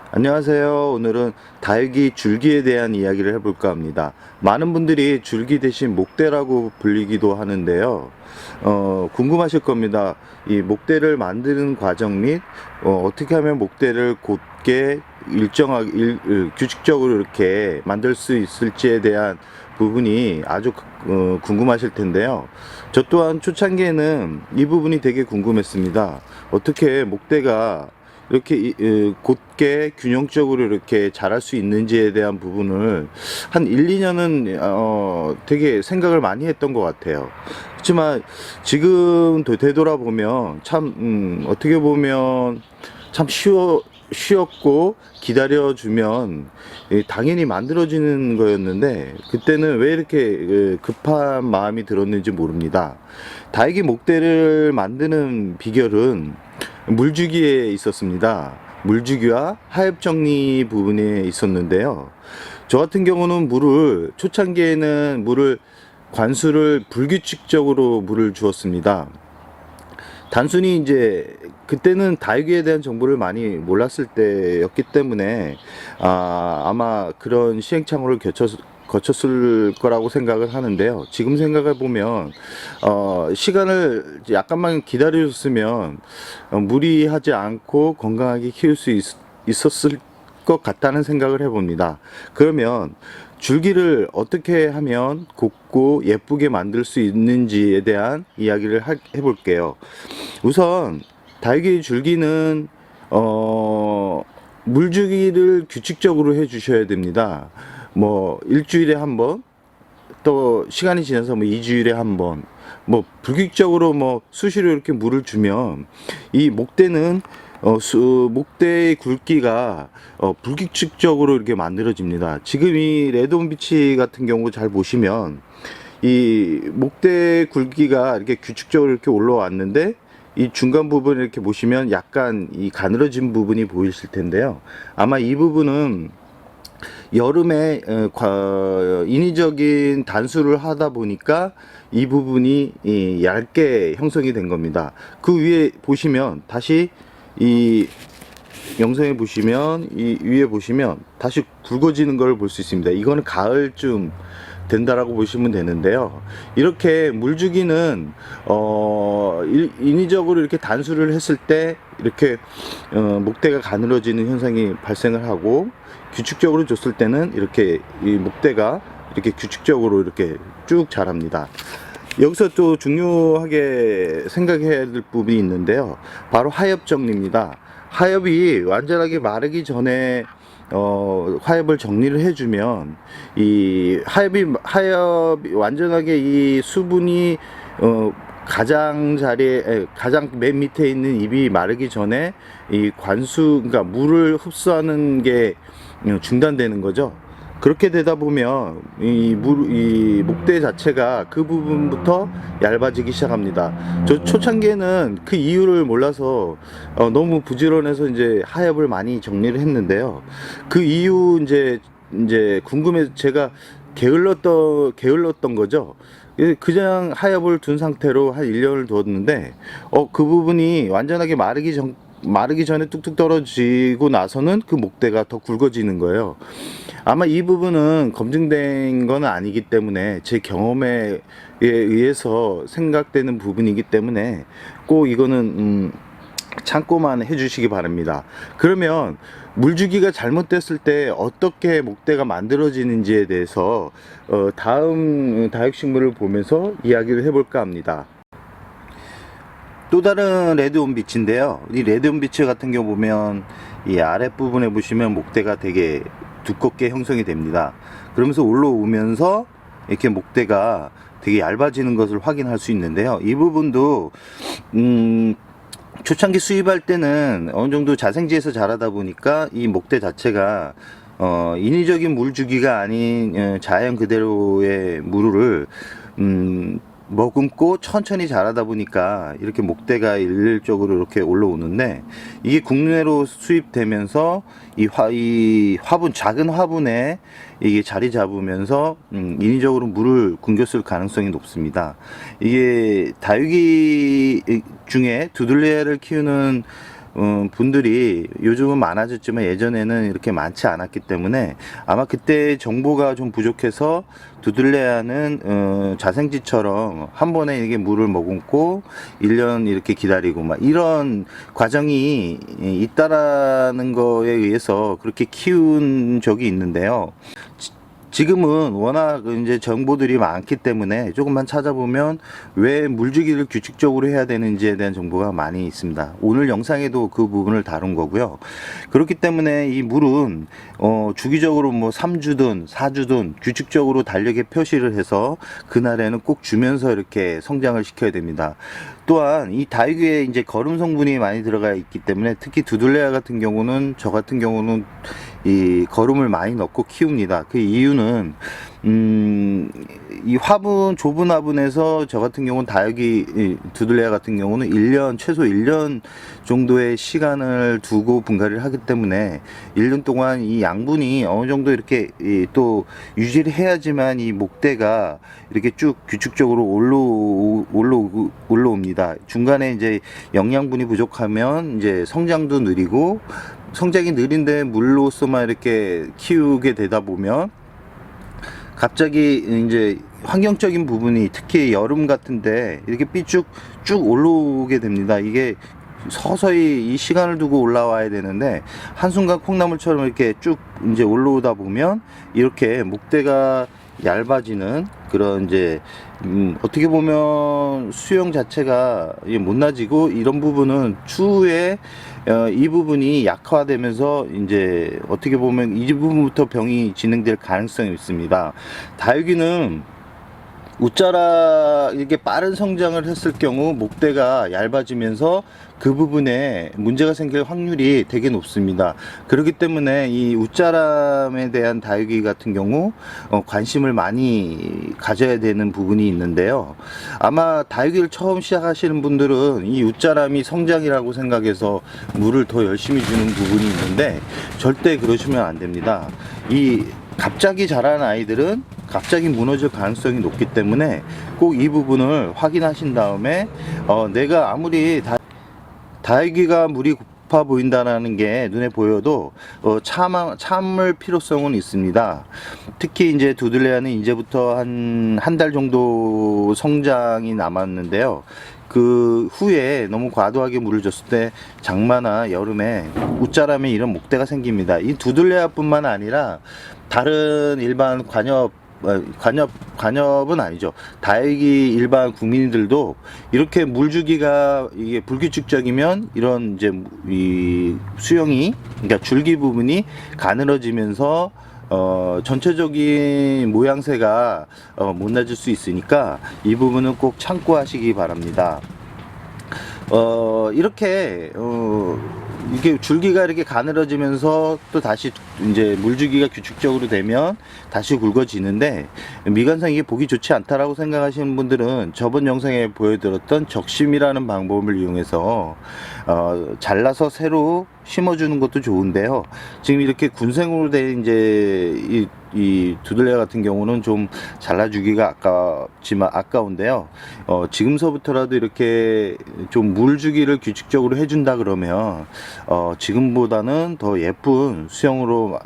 안녕하세요. 오늘은 다육이 줄기에 대한 이야기를 해볼까 합니다. 많은 분들이 줄기 대신 목대라고 불리기도 하는데요. 궁금하실 겁니다. 이 목대를 만드는 과정 및 어떻게 하면 목대를 곧게 규칙적으로 이렇게 만들 수 있을지에 대한 부분이 아주 궁금하실 텐데요. 저 또한 초창기에는 이 부분이 되게 궁금했습니다. 어떻게 목대가 이렇게 곧게 균형적으로 이렇게 자랄 수 있는지에 대한 부분을 한 1, 2년은 되게 생각을 많이 했던 것 같아요. 그렇지만 지금 되돌아보면 참 어떻게 보면 참 쉬웠고 기다려주면 당연히 만들어지는 거였는데 그때는 왜 이렇게 급한 마음이 들었는지 모릅니다. 다육이 목대를 만드는 비결은 물주기에 있었습니다. 물주기와 하엽 정리 부분에 있었는데요. 저 같은 경우는 초창기에는 관수를 불규칙적으로 물을 주었습니다. 단순히 이제 그때는 다육이에 대한 정보를 많이 몰랐을 때였기 때문에 아마 그런 시행착오를 거쳤을 거라고 생각을 하는데요. 지금 생각해 보면 시간을 약간만 기다려줬으면 무리하지 않고 건강하게 키울 수 있었을 것 같다는 생각을 해봅니다. 그러면 줄기를 어떻게 하면 곱고 예쁘게 만들 수 있는지에 대한 이야기를 해볼게요. 우선 다육이 줄기는 물주기를 규칙적으로 해 주셔야 됩니다. 뭐 일주일에 한 번, 또 시간이 지나서 뭐 2주일에 한 번, 뭐 불규칙적으로 뭐 수시로 이렇게 물을 주면 이 목대는 목대의 굵기가 불규칙적으로 이렇게 만들어집니다. 지금 이 레드온 비치 같은 경우 잘 보시면 이 목대 굵기가 이렇게 규칙적으로 이렇게 올라왔는데 이 중간 부분을 이렇게 보시면 약간 이 가늘어진 부분이 보이실 텐데요. 아마 이 부분은 여름에 인위적인 단수를 하다 보니까 이 부분이 얇게 형성이 된 겁니다. 그 위에 보시면 다시 이 영상에 보시면 이 위에 보시면 다시 굵어지는 걸 볼 수 있습니다. 이거는 가을쯤 된다라고 보시면 되는데요. 이렇게 물주기는 인위적으로 이렇게 단수를 했을 때 이렇게 목대가 가늘어지는 현상이 발생을 하고 규칙적으로 줬을 때는 이렇게 이 목대가 이렇게 규칙적으로 이렇게 쭉 자랍니다. 여기서 또 중요하게 생각해야 될 부분이 있는데요. 바로 하엽 정리입니다. 하엽이 완전하게 마르기 전에 화엽을 정리를 해주면 이 하엽이 완전하게 이 수분이 가장 맨 밑에 있는 잎이 마르기 전에 이 그러니까 물을 흡수하는 게 중단되는 거죠. 그렇게 되다 보면 이 목대 자체가 그 부분부터 얇아지기 시작합니다. 저 초창기에는 그 이유를 몰라서 너무 부지런해서 이제 하엽을 많이 정리를 했는데요. 그 이유 이제 궁금해서 제가 게을렀던 거죠. 그냥 하엽을 둔 상태로 한 1년을 두었는데 그 부분이 완전하게 마르기 전에 뚝뚝 떨어지고 나서는 그 목대가 더 굵어지는 거예요. 아마 이 부분은 검증된 건 아니기 때문에 제 경험에 의해서 생각되는 부분이기 때문에 꼭 이거는 참고만 해주시기 바랍니다. 그러면 물주기가 잘못됐을 때 어떻게 목대가 만들어지는지에 대해서 다음 다육식물을 보면서 이야기를 해볼까 합니다. 또 다른 레드온 비치인데요. 이 레드온 비치 같은 경우 보면 이 아랫부분에 보시면 목대가 되게 두껍게 형성이 됩니다. 그러면서 올라오면서 이렇게 목대가 되게 얇아지는 것을 확인할 수 있는데요. 이 부분도 초창기 수입할 때는 어느 정도 자생지에서 자라다 보니까 이 목대 자체가 인위적인 물 주기가 아닌 자연 그대로의 물을 머금고 천천히 자라다 보니까 이렇게 목대가 일률적으로 이렇게 올라오는데 이게 국내로 수입되면서 이 화분, 작은 화분에 이게 자리 잡으면서 인위적으로 물을 굶겼을 가능성이 높습니다. 이게 다육이 중에 두들레를 키우는 분들이 요즘은 많아졌지만 예전에는 이렇게 많지 않았기 때문에 아마 그때 정보가 좀 부족해서 두들레아는 자생지처럼 한 번에 이게 물을 머금고 1년 이렇게 기다리고 막 이런 과정이 있다라는 거에 의해서 그렇게 키운 적이 있는데요. 지금은 워낙 이제 정보들이 많기 때문에 조금만 찾아보면 왜 물주기를 규칙적으로 해야 되는지에 대한 정보가 많이 있습니다. 오늘 영상에도 그 부분을 다룬 거고요. 그렇기 때문에 이 물은 주기적으로 뭐 3주든 4주든 규칙적으로 달력에 표시를 해서 그날에는 꼭 주면서 이렇게 성장을 시켜야 됩니다. 또한 이 다육이에 이제 거름 성분이 많이 들어가 있기 때문에 특히 두들레아 같은 경우는 저 같은 경우는 이 거름을 많이 넣고 키웁니다. 그 이유는 이 화분 좁은 화분에서 저 같은 경우는 다육이 두들레아 같은 경우는 1년 최소 1년 정도의 시간을 두고 분갈이를 하기 때문에 1년 동안 이 양분이 어느 정도 이렇게 또 유지를 해야지만 이 목대가 이렇게 쭉 규칙적으로 올라옵니다. 중간에 이제 영양분이 부족하면 이제 성장도 느리고 성장이 느린데 물로서만 이렇게 키우게 되다 보면 갑자기 이제 환경적인 부분이 특히 여름 같은데 이렇게 삐쭉 쭉 올라오게 됩니다. 이게 서서히 이 시간을 두고 올라와야 되는데 한순간 콩나물처럼 이렇게 쭉 이제 올라오다 보면 이렇게 목대가 얇아지는 그런 이제 어떻게 보면 수영 자체가 못나지고 이런 부분은 추후에 이 부분이 약화되면서 이제 어떻게 보면 이 부분부터 병이 진행될 가능성이 있습니다. 다육이는 웃자라 이렇게 빠른 성장을 했을 경우 목대가 얇아지면서 그 부분에 문제가 생길 확률이 되게 높습니다. 그렇기 때문에 이 웃자람에 대한 다육이 같은 경우 관심을 많이 가져야 되는 부분이 있는데요. 아마 다육이를 처음 시작하시는 분들은 이 웃자람이 성장이라고 생각해서 물을 더 열심히 주는 부분이 있는데 절대 그러시면 안 됩니다. 이 갑자기 자라는 아이들은 갑자기 무너질 가능성이 높기 때문에 꼭 이 부분을 확인하신 다음에 내가 아무리 다육이가 물이 고파 보인다는 게 눈에 보여도 참을 필요성은 있습니다. 특히 이제 두들레아는 이제부터 한 달 정도 성장이 남았는데요. 그 후에 너무 과도하게 물을 줬을 때 장마나 여름에 웃자람에 이런 목대가 생깁니다. 이 두들레아 뿐만 아니라 다른 일반 관엽은 아니죠. 다육이 일반 국민들도 이렇게 물주기가 이게 불규칙적이면 이런 이제 이 수영이 그러니까 줄기 부분이 가늘어지면서 전체적인 모양새가 못나질 수 있으니까 이 부분은 꼭 참고하시기 바랍니다. 이렇게 이게 줄기가 이렇게 가늘어지면서 또 다시 이제 물주기가 규칙적으로 되면 다시 굵어지는데 미관상 이게 보기 좋지 않다라고 생각하시는 분들은 저번 영상에 보여드렸던 적심이라는 방법을 이용해서 잘라서 새로 심어주는 것도 좋은데요. 지금 이렇게 군생으로 된 이제 이 두들레아 같은 경우는 좀 잘라주기가 아까운데요. 지금서부터라도 이렇게 좀 물주기를 규칙적으로 해준다 그러면 지금보다는 더 예쁜 수영으로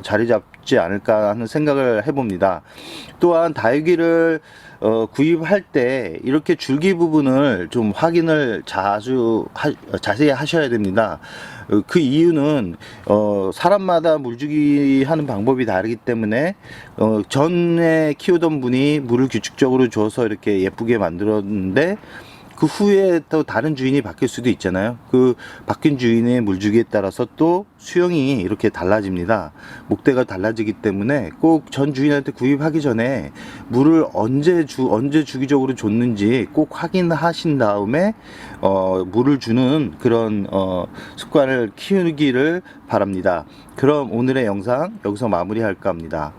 자리 잡지 않을까 하는 생각을 해봅니다. 또한 다육이를 구입할 때 이렇게 줄기 부분을 좀 확인을 자세히 하셔야 됩니다. 그 이유는 사람마다 물주기 하는 방법이 다르기 때문에 전에 키우던 분이 물을 규칙적으로 줘서 이렇게 예쁘게 만들었는데 그 후에 또 다른 주인이 바뀔 수도 있잖아요. 그 바뀐 주인의 물주기에 따라서 또 수영이 이렇게 달라집니다. 목대가 달라지기 때문에 꼭 전 주인한테 구입하기 전에 물을 언제 주기적으로 줬는지 꼭 확인하신 다음에 물을 주는 그런 습관을 키우기를 바랍니다. 그럼 오늘의 영상 여기서 마무리할까 합니다.